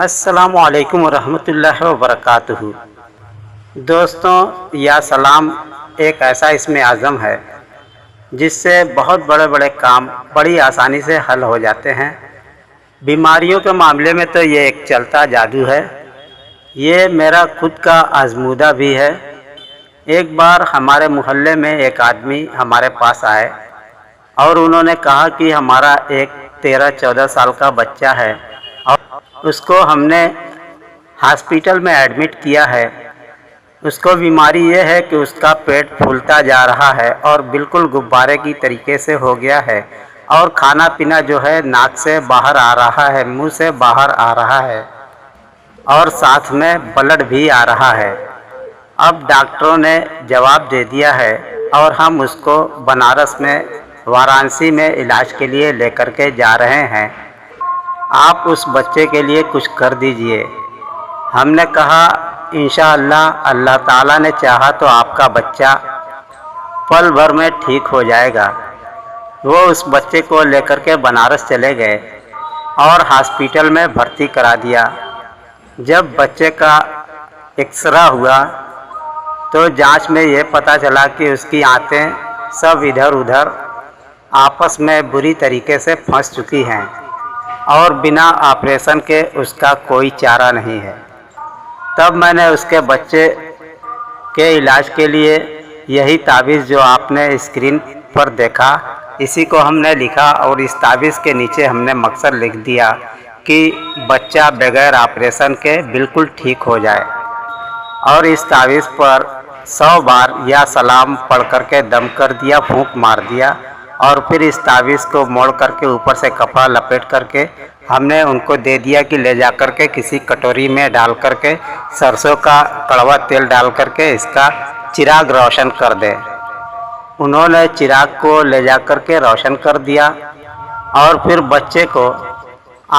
السلام علیکم ورحمۃ اللہ وبرکاتہ۔ دوستوں، یا سلام ایک ایسا اسم اعظم ہے جس سے بہت بڑے بڑے کام بڑی آسانی سے حل ہو جاتے ہیں۔ بیماریوں کے معاملے میں تو یہ ایک چلتا جادو ہے۔ یہ میرا خود کا آزمودہ بھی ہے۔ ایک بار ہمارے محلے میں ایک آدمی ہمارے پاس آئے اور انہوں نے کہا کہ ہمارا ایک 13-14 سال کا بچہ ہے اور اس کو ہم نے ہاسپٹل میں ایڈمٹ کیا ہے۔ اس کو بیماری یہ ہے کہ اس کا پیٹ پھولتا جا رہا ہے اور بالکل غبارے کی طریقے سے ہو گیا ہے، اور کھانا پینا جو ہے ناک سے باہر آ رہا ہے، منہ سے باہر آ رہا ہے، اور ساتھ میں بلڈ بھی آ رہا ہے۔ اب ڈاکٹروں نے جواب دے دیا ہے اور ہم اس کو بنارس میں وارانسی میں علاج کے لیے لے کر کے جا رہے ہیں۔ آپ اس بچے کے لیے کچھ کر دیجئے۔ ہم نے کہا انشاءاللہ اللہ تعالیٰ نے چاہا تو آپ کا بچہ پل بھر میں ٹھیک ہو جائے گا۔ وہ اس بچے کو لے کر کے بنارس چلے گئے اور ہاسپٹل میں بھرتی کرا دیا۔ جب بچے کا ایکسرے ہوا تو جانچ میں یہ پتہ چلا کہ اس کی آنتیں سب ادھر ادھر آپس میں بری طریقے سے پھنس چکی ہیں اور بنا آپریشن کے اس کا کوئی چارہ نہیں ہے۔ تب میں نے اس کے بچے کے علاج کے لیے یہی تعویذ جو آپ نے اسکرین پر دیکھا، اسی کو ہم نے لکھا اور اس تعویذ کے نیچے ہم نے مقصد لکھ دیا کہ بچہ بغیر آپریشن کے بالکل ٹھیک ہو جائے، اور اس تعویذ پر 100 بار یا سلام پڑھ کر کے دم کر دیا، پھونک مار دیا، اور پھر اس تعویذ کو موڑ کر کے اوپر سے کپڑا لپیٹ کر کے ہم نے ان کو دے دیا کہ لے جا کر کے کسی کٹوری میں ڈال کر کے سرسوں کا کڑوا تیل ڈال کر کے اس کا چراغ روشن کر دے۔ انہوں نے چراغ کو لے جا کر کے روشن کر دیا، اور پھر بچے کو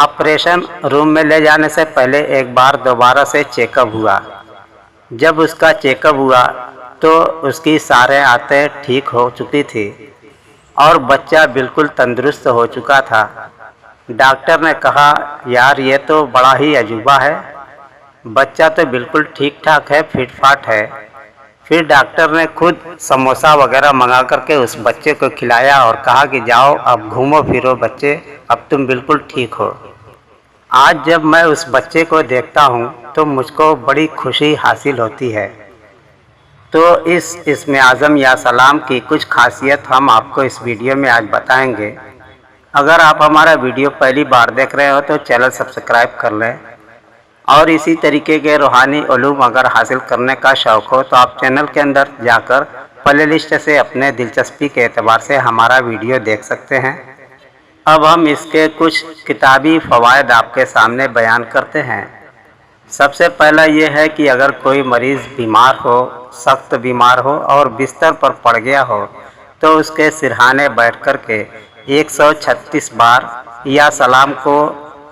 آپریشن روم میں لے جانے سے پہلے ایک بار دوبارہ سے چیک اپ ہوا۔ جب اس کا چیک اپ ہوا تو اس کی سارے آنتیں ٹھیک ہو چکی تھی اور بچہ بالکل تندرست ہو چکا تھا۔ ڈاکٹر نے کہا یار یہ تو بڑا ہی عجوبہ ہے، بچہ تو بالکل ٹھیک ٹھاک ہے، فٹ فاٹ ہے۔ پھر ڈاکٹر نے خود سموسا وغیرہ منگا کر کے اس بچے کو کھلایا اور کہا کہ جاؤ اب گھومو پھرو بچے، اب تم بالکل ٹھیک ہو۔ آج جب میں اس بچے کو دیکھتا ہوں تو مجھ کو بڑی خوشی حاصل ہوتی ہے۔ تو اس اسم اعظم یا سلام کی کچھ خاصیت ہم آپ کو اس ویڈیو میں آج بتائیں گے۔ اگر آپ ہمارا ویڈیو پہلی بار دیکھ رہے ہو تو چینل سبسکرائب کر لیں، اور اسی طریقے کے روحانی علوم اگر حاصل کرنے کا شوق ہو تو آپ چینل کے اندر جا کر پلے لسٹ سے اپنے دلچسپی کے اعتبار سے ہمارا ویڈیو دیکھ سکتے ہیں۔ اب ہم اس کے کچھ کتابی فوائد آپ کے سامنے بیان کرتے ہیں۔ سب سے پہلا یہ ہے کہ اگر کوئی مریض بیمار ہو، سخت بیمار ہو اور بستر پر پڑ گیا ہو تو اس کے سرہانے بیٹھ کر کے 136 بار یا سلام کو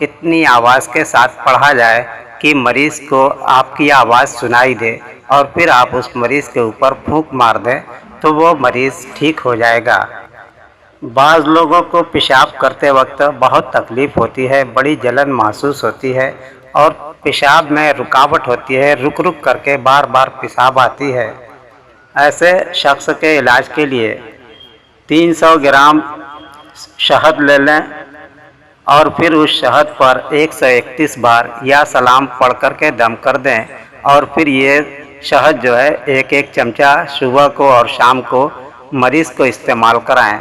اتنی آواز کے ساتھ پڑھا جائے کہ مریض کو آپ کی آواز سنائی دے، اور پھر آپ اس مریض کے اوپر پھونک مار دیں تو وہ مریض ٹھیک ہو جائے گا۔ بعض لوگوں کو پیشاب کرتے وقت بہت تکلیف ہوتی ہے، بڑی جلن محسوس ہوتی ہے اور پیشاب میں رکاوٹ ہوتی ہے، رک رک کر کے بار بار پیشاب آتی ہے۔ ایسے شخص کے علاج کے لیے 300 گرام شہد لے لیں اور پھر اس شہد پر 131 بار یا سلام پڑھ کر کے دم کر دیں، اور پھر یہ شہد جو ہے ایک ایک چمچہ صبح کو اور شام کو مریض کو استعمال کرائیں،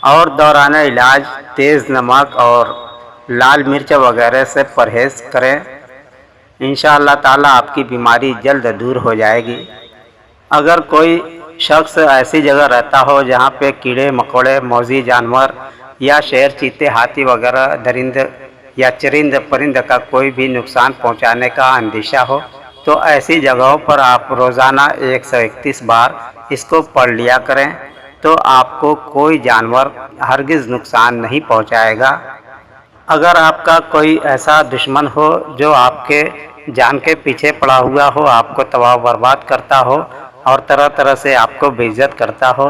اور دوران علاج تیز نمک اور لال مرچ وغیرہ سے پرہیز کریں۔ انشاءاللہ تعالیٰ آپ کی بیماری جلد دور ہو جائے گی۔ اگر کوئی شخص ایسی جگہ رہتا ہو جہاں پہ کیڑے مکوڑے، موذی جانور یا شیر، چیتے، ہاتھی وغیرہ درند یا چرند پرند کا کوئی بھی نقصان پہنچانے کا اندیشہ ہو تو ایسی جگہوں پر آپ روزانہ 131 بار اس کو پڑھ لیا کریں، تو آپ کو کوئی جانور ہرگز نقصان نہیں پہنچائے گا۔ اگر آپ کا کوئی ایسا دشمن ہو جو آپ کے جان کے پیچھے پڑا ہوا ہو، آپ کو تباہ و برباد کرتا ہو اور طرح طرح سے آپ کو بے عزت کرتا ہو،